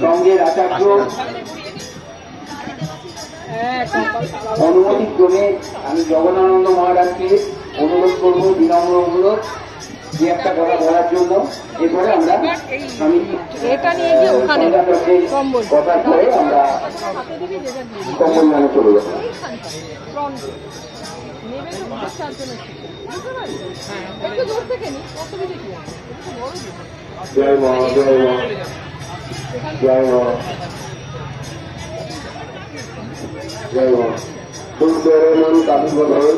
সঙ্গের আচার্য অনুমতি ক্রমে আমি জগদানন্দ মহারাজকে অনুরোধ করবো, বিনম্র অনুরোধ যে একটা কথা বলার জন্য। এরপরে আমরা আমি কথা করে আমরা কম্বল মানে চলে যাবো। জয় মা, জয় মা, জয় মা, জয় মা। সুন্দর মন কাবু বধন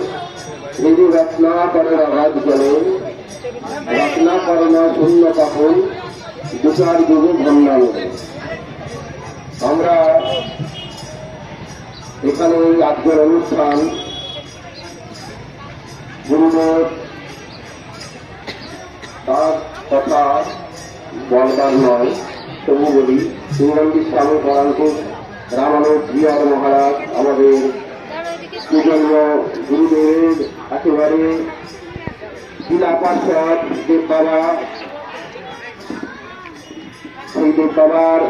নিধি রত্না করে আঘাত চলে, রত্না করে না শূন্য কাপড় দুচার যুগে ধন্যা বলে। আমরা এখানে আজকের অনুষ্ঠান গুরুদেব তার কথা বলবার নয়, তবু বলি শ্রীরামজি স্বামী পরাঙ্কুশ রামানুজ জিয়ার মহারাজ আমাদের পূজনীয় গুরুদেব, একেবারে জেলা পার্ষদ দেব বাবা, সেই দেব বাবার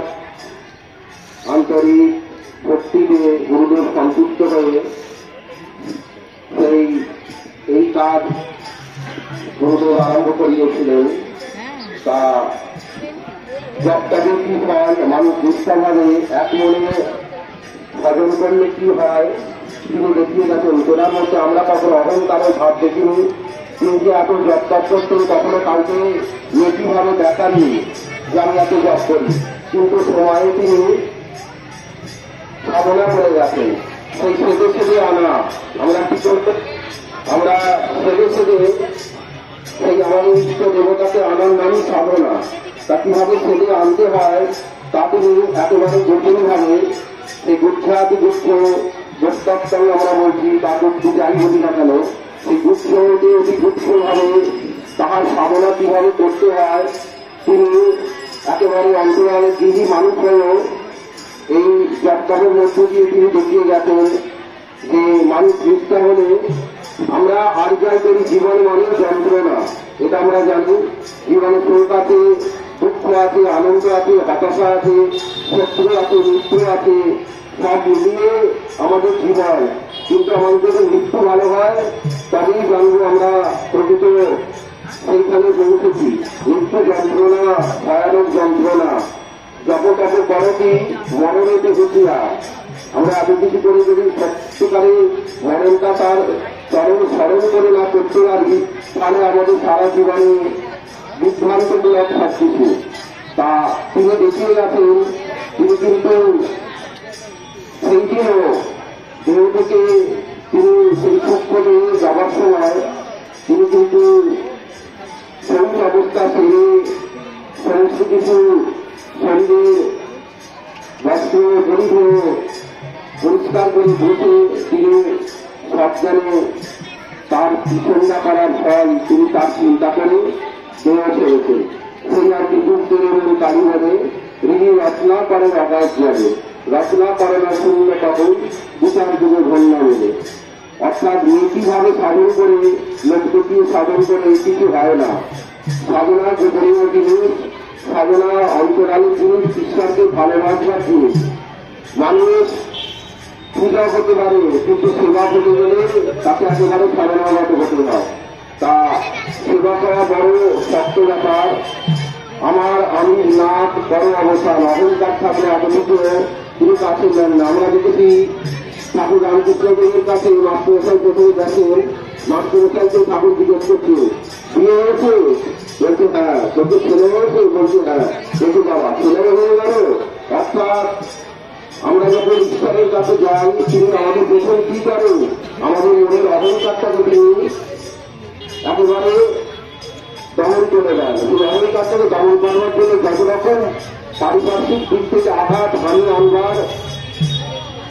আন্তরিক ভক্তিতে গুরুদেব সন্তুষ্ট হয়ে এই কাজ গুরুদেব আরম্ভ করিয়েছিলেন। তা যতটা কি হয়, মানুষ নিষ্ঠাভাবে এক মনে ভজন করলে কি হয় তিনি দেখিয়ে গেছেন। তোনার মধ্যে আমরা কখনো অহংকারের ভাব দেখিনি। তিনি যে এত জপ তপ করতেন কখনো কাউকে নেতিভাবে দেখাননি যে আমি এত জপ করি, কিন্তু সময়ে তিনি সাধনা করে গেছেন। সেই সেদে সেদে আনা আমরা কি করতে, আমরা সেদে সেদে সেই আমাদের ইষ্ট দেবতাকে আনার নামই সাধনা। তা কিভাবে সেদে আনতে হয় তা তিনি একেবারে জটিলভাবে সেই গুচ্ছাতি গুচ্ছ যোগদত্তম আমরা বলছি বা গুচ্ছ যাই বলি না কেন, সেই গুচ্ছকে অতি গুচ্ছভাবে তাহার সাধনা কিভাবে করতে হয় তিনি একেবারে অন্তরালে যিনি মানুষ হয়েও এই জগতের মধ্য দিয়ে তিনি দেখিয়ে গেছেন যে মানুষ নিষ্ঠা হলে আমরা আর যাই করি জীবন মানে যন্ত্রণা, এটা আমরা জানি। জীবনে সুখ আছে, দুঃখ আছে, আনন্দ আছে, হতাশা আছে, শত্রু আছে, মৃত্যু আছে, সব মিলিয়ে আমাদের জীবন। কিন্তু আমাদের যদি মৃত্যু ভালো হয় তবেই জানবো আমরা প্রকৃত সেইখানে পৌঁছেছি। মৃত্যু যন্ত্রণা, ভয়ানক যন্ত্রণা, যত তত করতি মরণেতে হুঁশিয়া। আমরা এত কিছু করে যদি সত্যিকারে মরণটা তার চরম স্মরণ করে না করতে পারি তাহলে আমাদের সারা জীবনে বিভ্রান্তমূলক সব কিছু। তা তিনি দেখিয়ে গেছেন। তিনি কিন্তু সেই দিনও দেহ থেকে তিনি সেই সূক্ষ্মে যাবার সময় তিনি কিন্তু সমস্ত অবস্থা ছেড়ে সমস্ত কিছু শরীরে বস্ত্র পরিধ পরিষ্কার করে বসে তিনি সজ্ঞানে তার সন্ধ্যা করার ফল তিনি তার চিন্তা করে দেহ ছেড়েছে। সেই আর কিছু এবং কালীভাবে ঋণী রচনা করে আকাশ যাবে, রচনা করে না শূন্য তখন বিচার যুগে ধন্য মেলে। অর্থাৎ নীতিভাবে সাধন করে লোককে সাধন করে কিছু হয় না। সাধনা যে কোনো জিনিস, সাধনা অন্তরালী জিনিস, ঈশ্বরকে ভালোবাসবার জিনিস। মানুষ পূজা হতে পারে কিন্তু সেবা হতে গেলে তাকে একেবারে সাধনাগত হতে হয়। তা সেবা করা বড় শক্ত ব্যাপার। আমি নাক বড় অবস্থান, অহংকার থাকলে আদমিকে তিনি কাছে নেন না। আমরা দেখেছি ঠাকুর রামকৃষ্ণদেবের কাছে মাস্টারমশাই প্রথমে দেখেন, মাস্টারমশাইকে ঠাকুর জিজ্ঞেস করছে বিয়ে হয়েছে, বলছে হ্যাঁ। তোকে ছেলে হয়েছে, বলছে হ্যাঁ। বলছে বাবা ছেলে হয়ে গেল। অর্থাৎ আমরা যখন ঈশ্বরের কাছে যাই তিনি আমাদের প্রথম কি করেন, আমাদের মনের অহংকারটাকে তিনি একেবারে দমন করে দেন। সেই অহংকারটাকে দমন করবার জন্য যত রকম পারিপার্শ্বিক দিক থেকে আঘাত হানি আনবার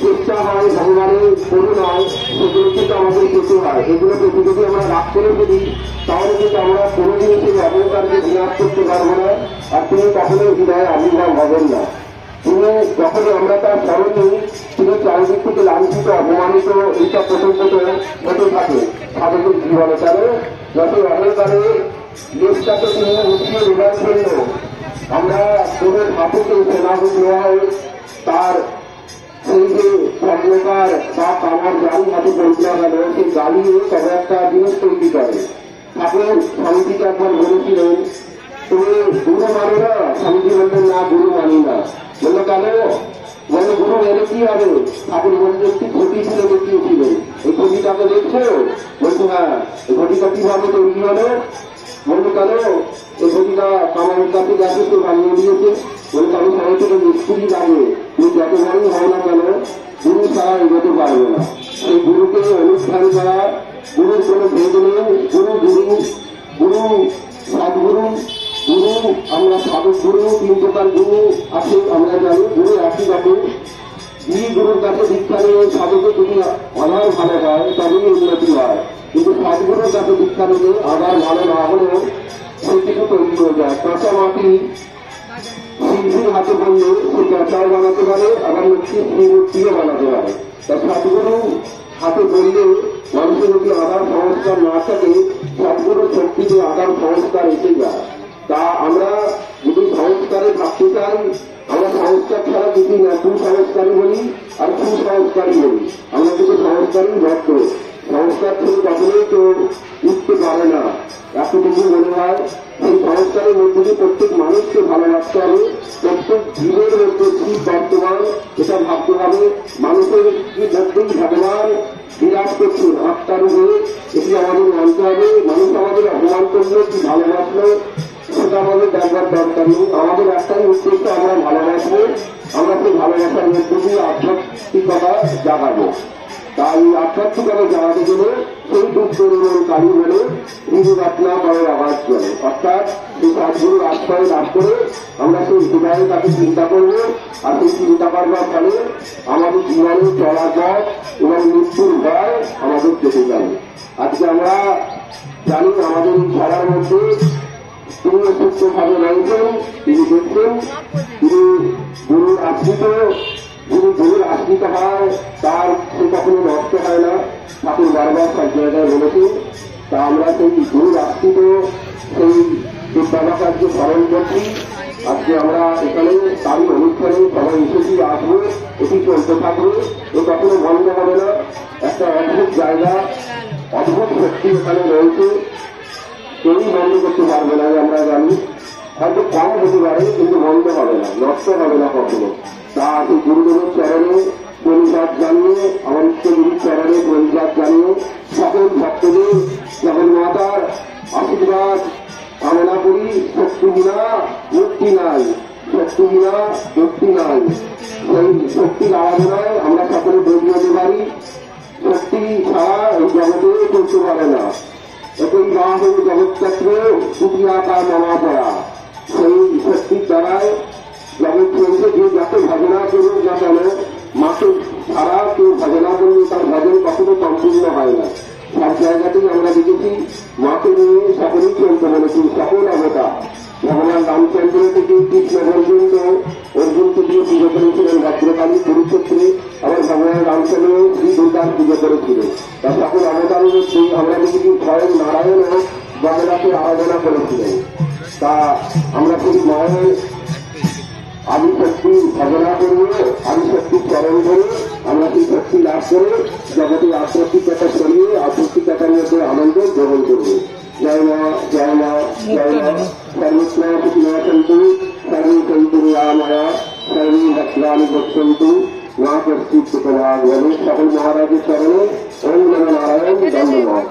চেষ্টা হয় ভগবানের করুণায়, সেগুলো কিন্তু আমাদের যেতে হয়। এগুলোকে যদি আমরা রাগ করে ফেলি তাহলে কিন্তু আমরা কোনোদিন সেই অহংকারকে বিনাশ করতে পারবো না, আর তিনি কখনোই হৃদয়ে আবির্ভাব হবেন না। তিনি যখনই আমরা তার স্মরণ নিই তিনি চারিদিক থেকে লাঞ্ছিত অপমানিত এইসব প্রসঙ্গত হতে থাকে সাধকের জীবনে। তাহলে যত অহংকারে দেশটাকে তিনি উঠিয়ে দেবার জন্য আমরা কোনো ঠাকুরকে সেনাপতি হয় তার সেই যে স্বর্ণকার বা কামার গাড়ি হাতে পৌঁছা গেল সেই গাড়ি তবে একটা জিনিস তৈরি করে। ঠাকুর স্বামীজিকে একবার বলেছিলেন তুমি গুরু মানো না? স্বামীজি বললেন না, গুরু মানি না। বললো কেন? বলে গুরু এলে কি হবে? ঠাকুর বললেন একটি ঘটি ছিল দেখিয়েছিলেন, এই ঘটিটাকে দেখছো? বলছো হ্যাঁ। এই ঘটিটা কিভাবে তৈরি হলো? বললো কেন? এই ঘটিটা কামারের কাছে গেছে, তো বানিয়ে দিয়েছে। বলতো আমি সবাই থেকে মিস্ত্রি লাগে, তুমি যত বড়ই হয় না কেন গুরু ছাড়া এগোতে পারবে না। সেই গুরুকে অনুষ্ঠান করা, গুরুর কোনো ভেদ নেই। গুরু গুরু গুরু সদ্গুরু গুরু, আমরা সাধক গুরু, তিন প্রকার গুরু আছে আমরা জানি। গুরু একই রকম। যিনি গুরুর কাছে দীক্ষা নিয়ে সাধকে যদি আধার ভালো হয় তবেই উন্নতি হয়, কিন্তু সদ্গুরুর কাছে দীক্ষা নিলে আধার ভালো না হলেও সে কিছু তৈরি হয়ে যায়। কাঁচা মাটি শিল্পীর হাতে বললে সে কাঁচাও বানাতে পারে, আবার মূর্তিও বানাতে পারে। তা সদ্গুরু হাতে বললে মানুষের যদি আধার সংস্কার না থাকে, সদ্গুরুর শক্তিতে আধার সংস্কার এসে যায়। তা আমরা যদি সংস্কারে থাকতে চাই, আমরা সংস্কার ছাড়া কিছুই না, কুসংস্কারী বলি আর কুসংস্কারী বলি। আমরা কিন্তু সংস্কারই ভক্ত। সংস্কার থেকে কখনোই কেউ উঠতে পারে না, এতটুকু মনে হয়। সেই সংস্কারের মধ্যে দিয়ে প্রত্যেক মানুষকে ভালোবাসতে হবে, প্রত্যেক জীবের মধ্যে কি বর্তমান এটা ভাবতে হবে। মানুষের কি মধ্যেই ভগবান বিরাজ করছেন আত্মারূপে, এটি আমাদের মানতে হবে। মানুষ আমাদের অপমান করলো কি ভালোবাসলো সেটা আমাদের দেখবার দরকার নেই। আমাদের একটাই উদ্দেশ্য, আমরা ভালোবাসবো, আমরা সেই ভালোবাসার মধ্যে দিয়ে আধ্যাত্মিকতা জাগাবো। তাই আধ্যাত্মিকতা জাগাতে গেলে সেই দুঃখের কালী বলে হৃদয়াত্মা করার আওয়াজ চলে, অর্থাৎ সেই সদ্গুরুর আশ্রয় লাভ করে আমরা সেই হৃদয়ে তাকে চিন্তা করবো। আর সেই চিন্তা করবার ফলে আমাদের জীবনে চলার পথ এবং মৃত্যুর ভয় আমাদের কেটে যাবে। আজকে আমরা জানি আমাদের এই খেলার মধ্যে তিনি সুস্থভাবে রয়েছেন, তিনি দেখছেন, তিনি গুরুর আশ্রিত। যিনি গুরুর আশ্রিত হয় তার সে কখনো নষ্ট হয় না, ঠাকুর বারবার সব জায়গায় বলেছেন। তা আমরা সেই গুরুর আশ্রিত সেই বিদ্যাবাসাকে স্মরণ করছি। আজকে আমরা এখানে তারই অনুষ্ঠানে সবাই এসেছি, আসবো, এটি চলতে থাকবে, এ কখনো বন্ধ হবে না। একটা অদ্ভুত জায়গা, অদ্ভুত শক্তি এখানে রয়েছে, কেউই বন্ধ করতে পারবে না। আমরা জানি হয়তো কম হতে পারে, কিন্তু বন্ধ হবে না, নষ্ট হবে না কখনো। তা এই গুরুদেবের চরণে পরিষদ জানিয়ে, আমার ইষ্টগুরুর চরণে পরিষদ জানিয়ে সকল ভক্তদের জগন্মাতার আশীর্বাদ কামনা করি। শক্তি বিনা মুক্তি নাই, শক্তি বিনা মুক্তি নাই। সেই শক্তির আরাধনায় আমরা সকলে বলি হতে পারি। শক্তি ছাড়া এই জগতে চলতে পারে না। একই বাহু জগৎচক্র দুটিয়াকা মামা পড়া, সেই শক্তির দ্বারায় জগৎ চলছে। যে যত ভজনা করুক না কেন, মাকে ছাড়া কেউ ভজনা করলে তার ভজন কখনো সম্পূর্ণ হয় না। সব জায়গাতেই আমরা দেখেছি মাকে নিয়ে সকলেই চলতে বলেছি, সকল অবতার। ভগবান রামচন্দ্র থেকে কৃষ্ণ পর্যন্ত অর্জুনকে দিয়ে পুজো করেছিলেন ভদ্রকালী কুরুক্ষেত্রে, আবার ভগবান রামচন্দ্র শ্রী দুর্গার পুজো করেছিলেন। তা সকল অবতারের মধ্যে আমরা দেখেছি স্বয়ং নারায়ণও জগন্নাথকে আরাধনা করেছিলেন। তা আমরা সেই মায়ের আদিশক্তি ভজনা করবো, আদিশক্তির চরণ করে আমরা সেই শক্তি লাভ করে জগতে আধ্যাত্মিকতা সরিয়ে আধ্যাত্মিকতার মধ্যে আনন্দ গ্রহণ করবো। জয় মা, জয় মা, জয় মা। সর্বস্না সন্তু সর্বে সন্তু মায়া, সর্বে ভক্তানি ভক্তন্তু মা কর্তৃক সুতরাগ বলে। সকল মহারাজের চরণে ওম নমঃ নারায়ণ, ধন্যবাদ।